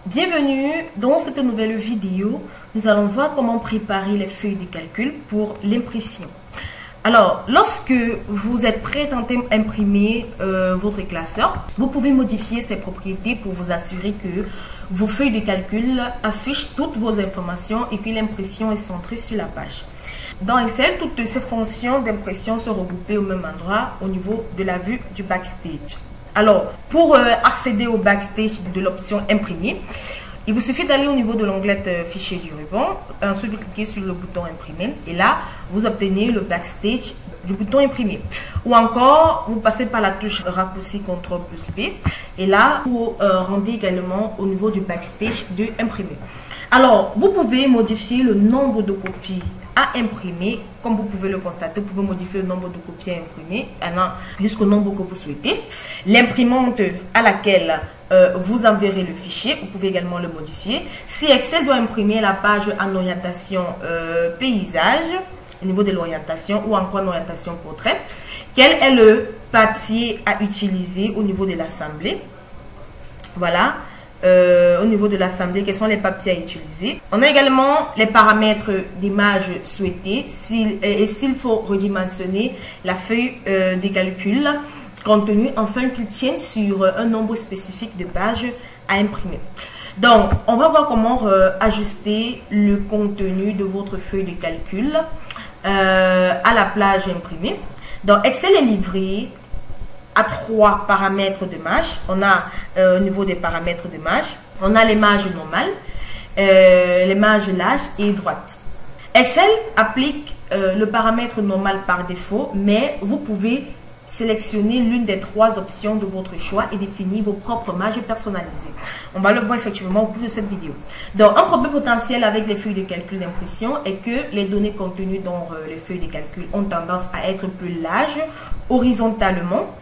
Bienvenue dans cette nouvelle vidéo. Nous allons voir comment préparer les feuilles de calcul pour l'impression. Alors, lorsque vous êtes prêt à imprimer votre classeur, vous pouvez modifier ses propriétés pour vous assurer que vos feuilles de calcul affichent toutes vos informations et que l'impression est centrée sur la page. Dans Excel, toutes ces fonctions d'impression sont regroupées au même endroit au niveau de la vue du backstage. Alors, pour accéder au backstage de l'option imprimer, il vous suffit d'aller au niveau de l'onglet fichier du ruban. Ensuite, vous cliquez sur le bouton imprimer et là, vous obtenez le backstage du bouton imprimer. Ou encore, vous passez par la touche raccourci CTRL+P et là, vous rendez également au niveau du backstage de imprimer. Alors, vous pouvez modifier le nombre de copies à imprimer. Comme vous pouvez le constater, vous pouvez modifier le nombre de copies à imprimer jusqu'au nombre que vous souhaitez. L'imprimante à laquelle vous enverrez le fichier, vous pouvez également le modifier. Si Excel doit imprimer la page en orientation paysage, au niveau de l'orientation ou encore en orientation portrait, quel est le papier à utiliser au niveau de l'assemblée? Voilà. Au niveau de l'assemblée, quels sont les papiers à utiliser. On a également les paramètres d'image souhaités et s'il faut redimensionner la feuille de calcul contenu afin qu'il tienne sur un nombre spécifique de pages à imprimer. Donc, on va voir comment ajuster le contenu de votre feuille de calcul à la plage imprimée. Donc, Excel est livré à 3 paramètres de marge. On a au niveau des paramètres de marge, on a les marges normales, les marges larges et droites. Excel applique le paramètre normal par défaut, mais vous pouvez sélectionner l'une des 3 options de votre choix et définir vos propres marges personnalisées. On va le voir effectivement au cours de cette vidéo. Donc, un problème potentiel avec les feuilles de calcul d'impression est que les données contenues dans les feuilles de calcul ont tendance à être plus larges horizontalement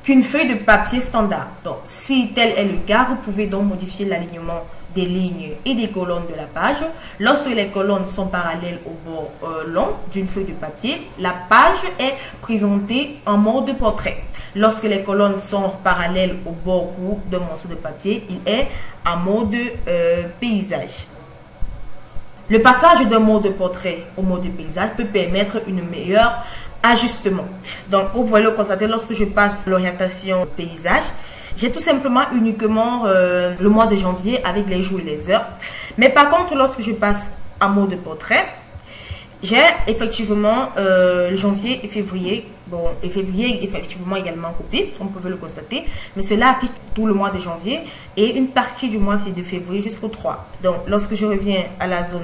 qu'une feuille de papier standard. Donc, si tel est le cas, vous pouvez donc modifier l'alignement des lignes et des colonnes de la page. Lorsque les colonnes sont parallèles au bord long d'une feuille de papier, la page est présentée en mode portrait. Lorsque les colonnes sont parallèles au bord court d'un morceau de papier, il est en mode paysage. Le passage d'un mode portrait au mode paysage peut permettre une meilleure ajustement. Donc, vous pouvez le constater, lorsque je passe l'orientation paysage, j'ai tout simplement uniquement le mois de janvier avec les jours et les heures. Mais par contre, lorsque je passe en mode portrait, j'ai effectivement janvier et février. Bon, et février effectivement également copié, comme vous pouvez le constater. Mais cela affiche tout le mois de janvier et une partie du mois de février jusqu'au 3. Donc, lorsque je reviens à la zone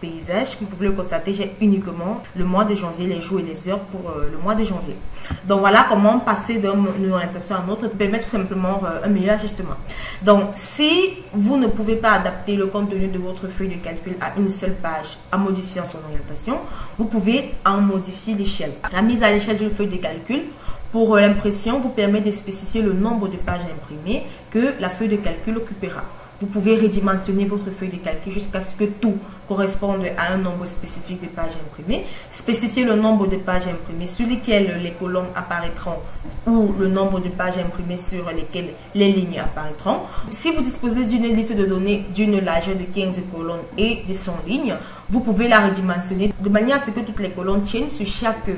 paysage, comme vous pouvez le constater, j'ai uniquement le mois de janvier, les jours et les heures pour le mois de janvier. Donc, voilà comment passer d'une orientation à une autre permet tout simplement un meilleur ajustement. Donc, si vous ne pouvez pas adapter le contenu de votre feuille de calcul à une seule page en modifiant son orientation, vous pouvez en modifier l'échelle. La mise à l'échelle d'une feuille de calcul pour l'impression vous permet de spécifier le nombre de pages à imprimer que la feuille de calcul occupera. Vous pouvez redimensionner votre feuille de calcul jusqu'à ce que tout corresponde à un nombre spécifique de pages imprimées. Spécifier le nombre de pages imprimées sur lesquelles les colonnes apparaîtront ou le nombre de pages imprimées sur lesquelles les lignes apparaîtront. Si vous disposez d'une liste de données d'une largeur de 15 colonnes et de 100 lignes, vous pouvez la redimensionner de manière à ce que toutes les colonnes tiennent sur chaque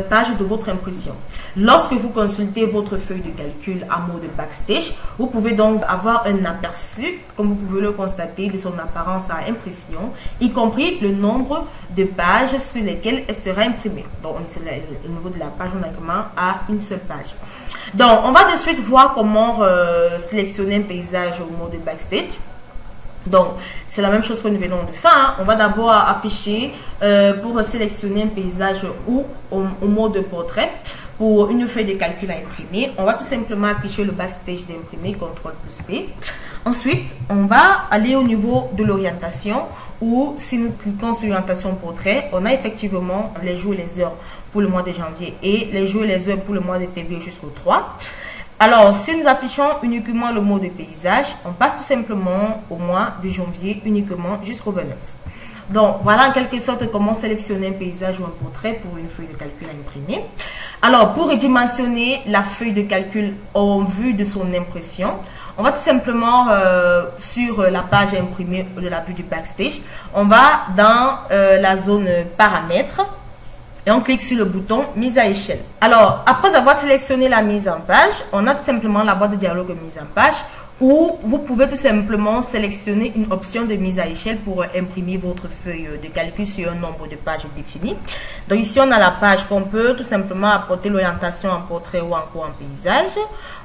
page de votre impression. Lorsque vous consultez votre feuille de calcul en mode backstage, vous pouvez donc avoir un aperçu, comme vous pouvez le constater, de son apparence à impression, y compris le nombre de pages sur lesquelles elle sera imprimée. Donc, au niveau de la page, on a vraiment à une seule page. Donc, on va de suite voir comment sélectionner un paysage au mode backstage. Donc, c'est la même chose que nous venons de faire. On va d'abord afficher pour sélectionner un paysage ou au mode portrait pour une feuille de calcul à imprimer. On va tout simplement afficher le backstage d'imprimer, CTRL+P. Ensuite, on va aller au niveau de l'orientation où si nous cliquons sur l'orientation portrait, on a effectivement les jours et les heures pour le mois de janvier et les jours et les heures pour le mois de février jusqu'au 3. Alors, si nous affichons uniquement le mode paysage, on passe tout simplement au mois de janvier uniquement jusqu'au 29. Donc, voilà en quelque sorte comment sélectionner un paysage ou un portrait pour une feuille de calcul à imprimer. Alors, pour redimensionner la feuille de calcul en vue de son impression, On va tout simplement sur la page imprimée de la vue du backstage. On va dans la zone paramètres et on clique sur le bouton mise à échelle. Alors, après avoir sélectionné la mise en page, on a tout simplement la boîte de dialogue mise en page où vous pouvez tout simplement sélectionner une option de mise à échelle pour imprimer votre feuille de calcul sur un nombre de pages défini. Donc ici, on a la page qu'on peut tout simplement apporter l'orientation en portrait ou encore en paysage.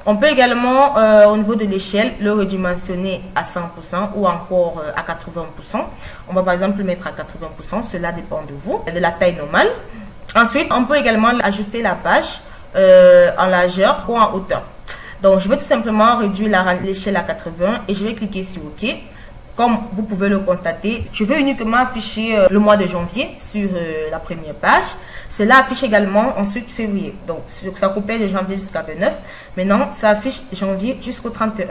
On peut également, au niveau de l'échelle, le redimensionner à 100% ou encore à 80%. On va par exemple le mettre à 80%, cela dépend de vous, de la taille normale. Ensuite, on peut également ajuster la page en largeur ou en hauteur. Donc, je vais tout simplement réduire l'échelle à 80 et je vais cliquer sur OK. Comme vous pouvez le constater, je vais uniquement afficher le mois de janvier sur la première page. Cela affiche également ensuite février. Donc, ça coupait de janvier jusqu'à 29. Maintenant, ça affiche janvier jusqu'au 31.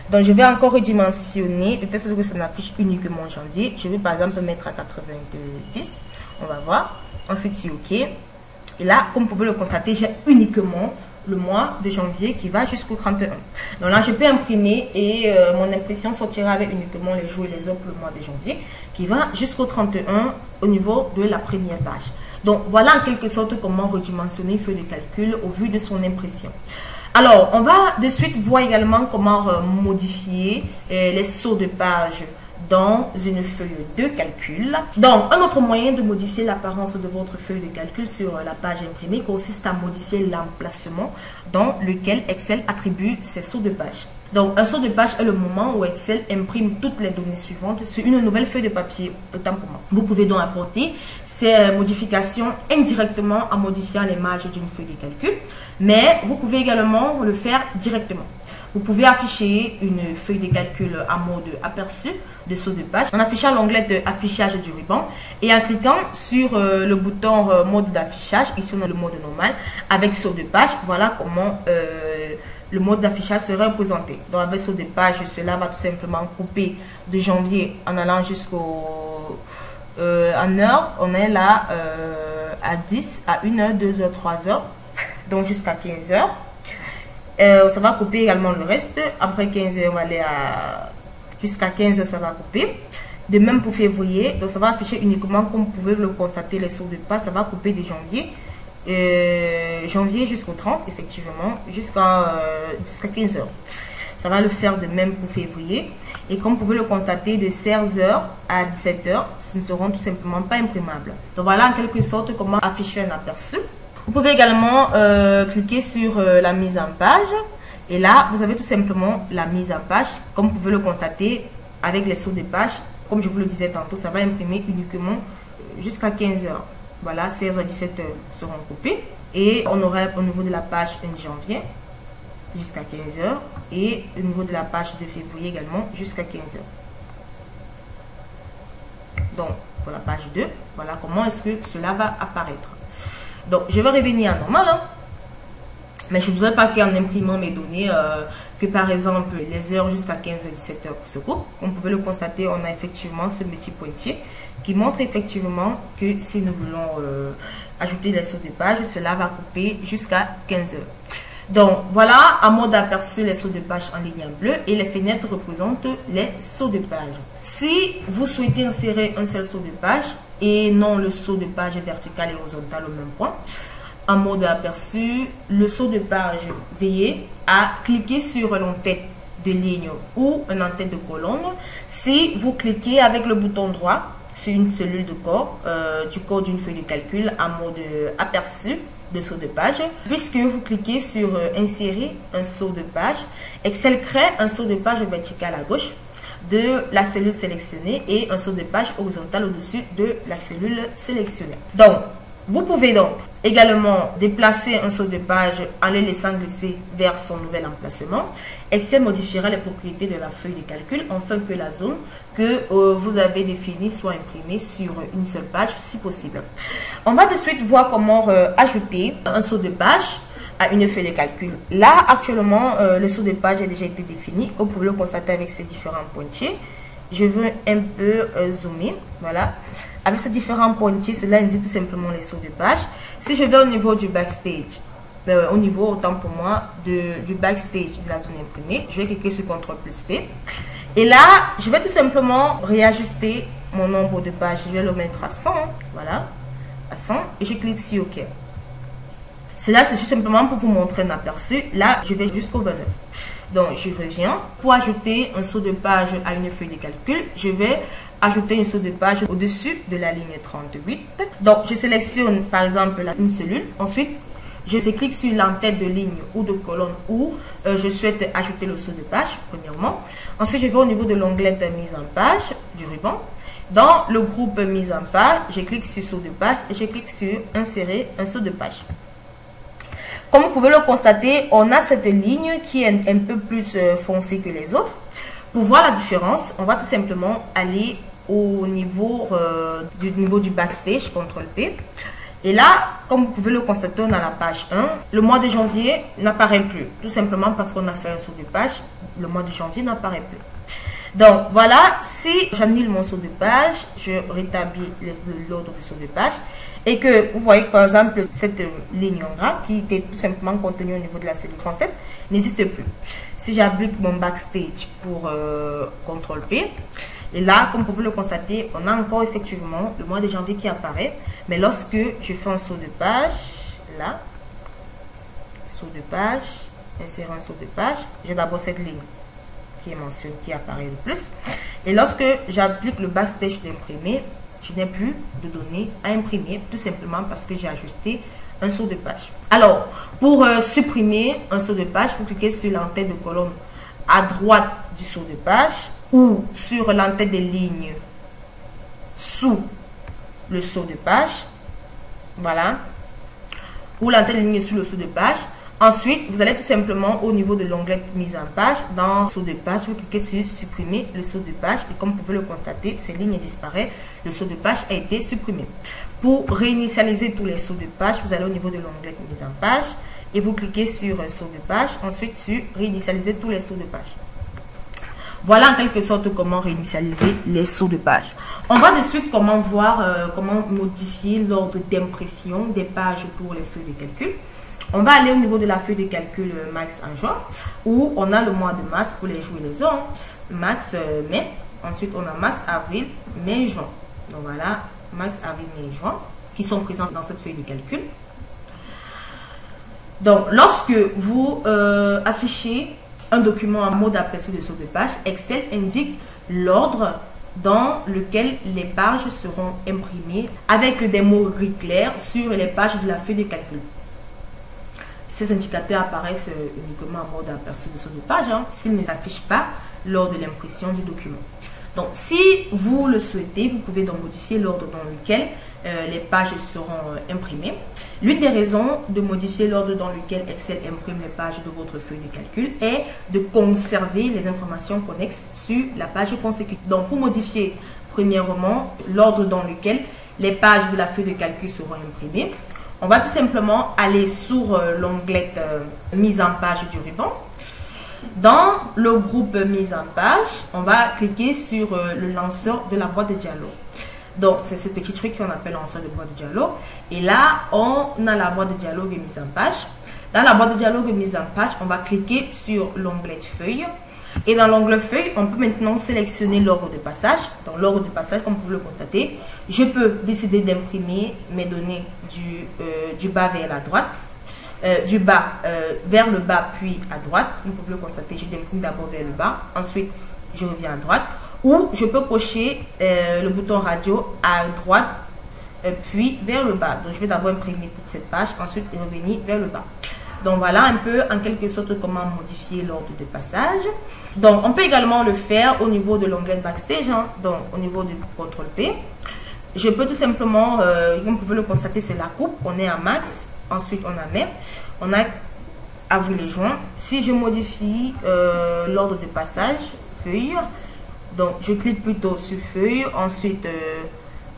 Donc, je vais encore redimensionner de telle sorte que ça n'affiche uniquement janvier. Je vais par exemple mettre à 90. On va voir. Ensuite, c'est OK. Et là, comme vous pouvez le constater, j'ai uniquement le mois de janvier qui va jusqu'au 31. Donc là, je peux imprimer et mon impression sortira avec uniquement les jours et les heures pour le mois de janvier qui va jusqu'au 31 au niveau de la première page. Donc voilà en quelque sorte comment redimensionner une feuille de calcul au vu de son impression. Alors, on va de suite voir également comment modifier les sauts de page dans une feuille de calcul. Donc, un autre moyen de modifier l'apparence de votre feuille de calcul sur la page imprimée consiste à modifier l'emplacement dans lequel Excel attribue ces sauts de page. Donc, un saut de page est le moment où Excel imprime toutes les données suivantes sur une nouvelle feuille de papier, autant pour moi. Vous pouvez donc apporter ces modifications indirectement en modifiant l'image d'une feuille de calcul, mais vous pouvez également le faire directement. Vous pouvez afficher une feuille de calcul en mode aperçu de saut de page en affichant l'onglet de affichage du ruban et en cliquant sur le bouton mode d'affichage, ici on a le mode normal avec saut de page. Voilà comment le mode d'affichage serait représenté. Donc avec saut de page, cela va tout simplement couper de janvier en allant jusqu'au en heure. On est là à 10, à 1h, 2h, 3h, donc jusqu'à 15h. Ça va couper également le reste. Après 15h, on va aller jusqu'à 15h, ça va couper. De même pour février, donc ça va afficher uniquement, comme vous pouvez le constater, les sauts de page, ça va couper de janvier jusqu'au 30, effectivement, jusqu'à 15h. Ça va le faire de même pour février. Et comme vous pouvez le constater, de 16h à 17h, ce ne seront tout simplement pas imprimables. Donc voilà en quelque sorte comment afficher un aperçu. Vous pouvez également cliquer sur la mise en page et là vous avez tout simplement la mise en page. Comme vous pouvez le constater avec les sauts de page, comme je vous le disais tantôt, ça va imprimer uniquement jusqu'à 15h. Voilà, 16h à 17h seront coupés et on aura au niveau de la page 1 janvier jusqu'à 15h et au niveau de la page de février également jusqu'à 15h. Donc pour la page 2, voilà comment est-ce que cela va apparaître. Donc, je vais revenir à normal, hein. Mais je ne voudrais pas qu'en imprimant mes données, que par exemple les heures jusqu'à 15h-17h se coupent. Comme vous pouvez le constater, on a effectivement ce petit pointier qui montre effectivement que si nous voulons ajouter les sauts de page, cela va couper jusqu'à 15h. Donc, voilà en mode aperçu les sauts de page en ligne en bleu et les fenêtres représentent les sauts de page. Si vous souhaitez insérer un seul saut de page, et non le saut de page vertical et horizontal au même point. En mode aperçu, le saut de page, veillez à cliquer sur un en-tête de ligne ou un en-tête de colonne. Si vous cliquez avec le bouton droit sur une cellule de corps, du corps d'une feuille de calcul en mode aperçu de saut de page, puisque vous cliquez sur insérer un saut de page, Excel crée un saut de page vertical à gauche de la cellule sélectionnée et un saut de page horizontal au-dessus de la cellule sélectionnée. Donc, vous pouvez donc également déplacer un saut de page en le laissant glisser vers son nouvel emplacement. Excel modifiera les propriétés de la feuille de calcul afin que la zone que vous avez définie soit imprimée sur une seule page si possible. On va de suite voir comment ajouter un saut de page à une feuille de calcul. Là, actuellement, le saut de page a déjà été défini. Comme vous pouvez le constater avec ces différents pointiers. Je veux un peu zoomer. Voilà. Avec ces différents pointiers, cela indique tout simplement les sauts de page. Si je vais au niveau du backstage, au niveau, autant pour moi, du backstage de la zone imprimée. Je vais cliquer sur CTRL plus P. Et là, je vais tout simplement réajuster mon nombre de pages. Je vais le mettre à 100. Voilà, à 100. Et je clique sur OK. Cela, c'est tout simplement pour vous montrer un aperçu. Là, je vais jusqu'au 29. Donc, je reviens. Pour ajouter un saut de page à une feuille de calcul, je vais ajouter un saut de page au-dessus de la ligne 38. Donc, je sélectionne par exemple une cellule. Ensuite, je clique sur l'entête de ligne ou de colonne où je souhaite ajouter le saut de page, premièrement. Ensuite, je vais au niveau de l'onglet de mise en page du ruban. Dans le groupe mise en page, je clique sur saut de page et je clique sur insérer un saut de page. Comme vous pouvez le constater, on a cette ligne qui est un peu plus foncée que les autres. Pour voir la différence, on va tout simplement aller au niveau du backstage, CTRL P. Et là, comme vous pouvez le constater, on a la page 1. Le mois de janvier n'apparaît plus, tout simplement parce qu'on a fait un saut de page. Le mois de janvier n'apparaît plus. Donc voilà, si j'annule mon saut de page, je rétablis l'ordre du saut de page. Et que vous voyez que par exemple cette ligne en gras qui était tout simplement contenue au niveau de la cellule 37 n'existe plus. Si j'applique mon backstage pour CTRL P, et là comme vous pouvez le constater, on a encore effectivement le mois de janvier qui apparaît. Mais lorsque je fais un saut de page, là, saut de page, insérer un saut de page, j'ai d'abord cette ligne qui est mentionnée, qui apparaît le plus. Et lorsque j'applique le backstage d'imprimer, je n'ai plus de données à imprimer, tout simplement parce que j'ai ajusté un saut de page. Alors, pour supprimer un saut de page, vous cliquez sur l'entête de colonne à droite du saut de page ou sur l'entête des lignes sous le saut de page. Voilà. Ou l'entête des lignes sous le saut de page. Ensuite, vous allez tout simplement au niveau de l'onglet mise en page, dans saut de page, vous cliquez sur supprimer le saut de page et comme vous pouvez le constater, ces lignes disparaissent, le saut de page a été supprimé. Pour réinitialiser tous les sauts de page, vous allez au niveau de l'onglet mise en page et vous cliquez sur saut de page, ensuite sur réinitialiser tous les sauts de page. Voilà en quelque sorte comment réinitialiser les sauts de page. On va de suite comment voir, comment modifier l'ordre d'impression des pages pour les feuilles de calcul. On va aller au niveau de la feuille de calcul max en juin, où on a le mois de mars pour les jours et les heures, max mai, ensuite on a mars, avril, mai, juin. Donc voilà, mars, avril, mai, juin, qui sont présents dans cette feuille de calcul. Donc lorsque vous affichez un document en mode aperçu de saut de page, Excel indique l'ordre dans lequel les pages seront imprimées avec des mots gris clairs sur les pages de la feuille de calcul. Ces indicateurs apparaissent uniquement en mode aperçu de saut de page, s'ils ne s'affichent pas lors de l'impression du document. Donc, si vous le souhaitez, vous pouvez donc modifier l'ordre dans lequel les pages seront imprimées. L'une des raisons de modifier l'ordre dans lequel Excel imprime les pages de votre feuille de calcul est de conserver les informations connexes sur la page consécutive. Donc, pour modifier premièrement l'ordre dans lequel les pages de la feuille de calcul seront imprimées, on va tout simplement aller sur l'onglet mise en page du ruban. Dans le groupe mise en page, on va cliquer sur le lanceur de la boîte de dialogue. Donc, c'est ce petit truc qu'on appelle lanceur de boîte de dialogue. Et là, on a la boîte de dialogue mise en page. Dans la boîte de dialogue mise en page, on va cliquer sur l'onglet feuille. Et dans l'onglet feuille, on peut maintenant sélectionner l'ordre de passage. Dans l'ordre de passage, comme vous pouvez le constater, je peux décider d'imprimer mes données du bas vers la droite, du bas vers le bas puis à droite. Comme vous pouvez le constater, je l'imprime d'abord vers le bas, ensuite je reviens à droite. Ou je peux cocher le bouton radio à droite puis vers le bas. Donc je vais d'abord imprimer toute cette page, ensuite revenir vers le bas. Donc voilà un peu en quelque sorte comment modifier l'ordre de passage. Donc on peut également le faire au niveau de l'onglet backstage, donc au niveau du CTRL P. Je peux tout simplement, comme vous pouvez le constater, c'est la coupe. On est à max, ensuite on a mai, on a avril et juin. Si je modifie l'ordre de passage, feuille, donc je clique plutôt sur feuille, ensuite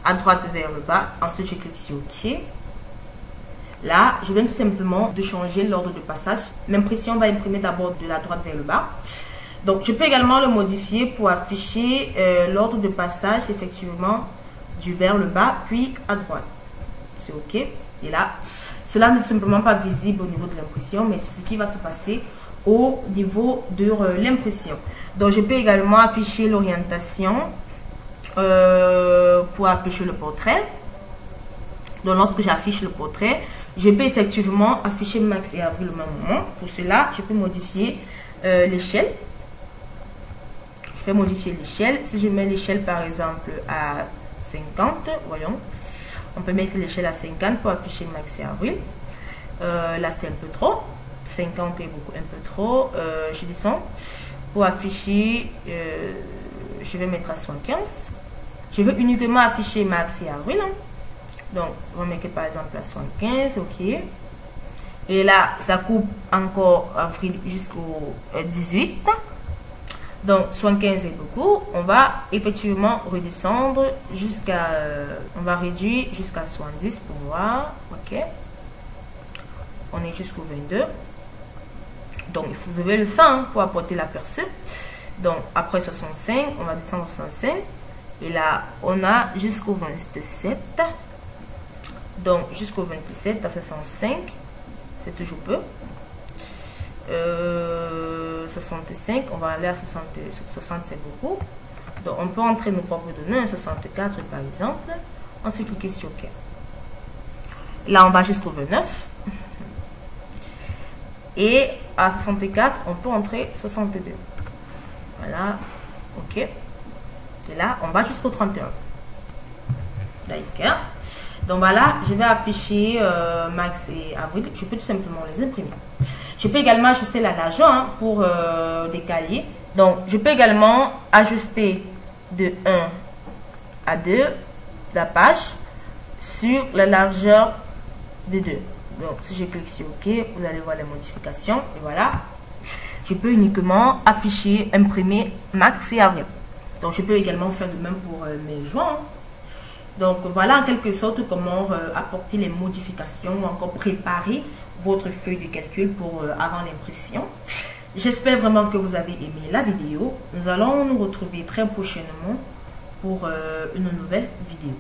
à droite vers le bas, ensuite je clique sur OK. Là, je viens tout simplement de changer l'ordre de passage. L'impression va imprimer d'abord de la droite vers le bas. Donc, je peux également le modifier pour afficher l'ordre de passage, effectivement, du vers le bas, puis à droite. C'est OK. Et là, cela n'est tout simplement pas visible au niveau de l'impression, mais c'est ce qui va se passer au niveau de l'impression. Donc je peux également afficher l'orientation pour afficher le portrait. Donc lorsque j'affiche le portrait, je peux effectivement afficher Max et Avril au même moment. Pour cela, je peux modifier l'échelle. Je vais modifier l'échelle. Si je mets l'échelle par exemple à 50, voyons, on peut mettre l'échelle à 50 pour afficher Max et Avril. Là c'est un peu trop, 50 est beaucoup, un peu trop. Je descends pour afficher, je vais mettre à 75. Je veux uniquement afficher Max et Avril, hein. Donc on va mettre par exemple à 75, ok. Et là ça coupe encore Avril jusqu'au 18. Donc 75 est beaucoup. On va effectivement redescendre jusqu'à, on va réduire jusqu'à 70 pour voir, ok. On est jusqu'au 22. Donc vous devez le faire, hein, pour apporter l'aperçu. Donc après 65, on va descendre 65. Et là on a jusqu'au 27. Donc jusqu'au 27 à 65, c'est toujours peu. 65, on va aller à 60, 60 c'est beaucoup. Donc on peut entrer nos propres données, 64 par exemple. Ensuite cliquer sur OK. Là on va jusqu'au 29. Et à 64, on peut entrer 62. Voilà, OK. Et là on va jusqu'au 31. D'accord. Donc voilà, je vais afficher Max et Avril. Je peux tout simplement les imprimer. Je peux également ajuster la largeur, hein, pour décaler. Donc je peux également ajuster de 1 à 2 la page sur la largeur de 2. Donc si je clique sur OK, vous allez voir les modifications. Et voilà, je peux uniquement afficher, imprimer Max et Avril. Donc je peux également faire de même pour mes joints. Donc voilà en quelque sorte comment apporter les modifications ou encore préparer votre feuille de calcul pour avant l'impression. J'espère vraiment que vous avez aimé la vidéo. Nous allons nous retrouver très prochainement pour une nouvelle vidéo.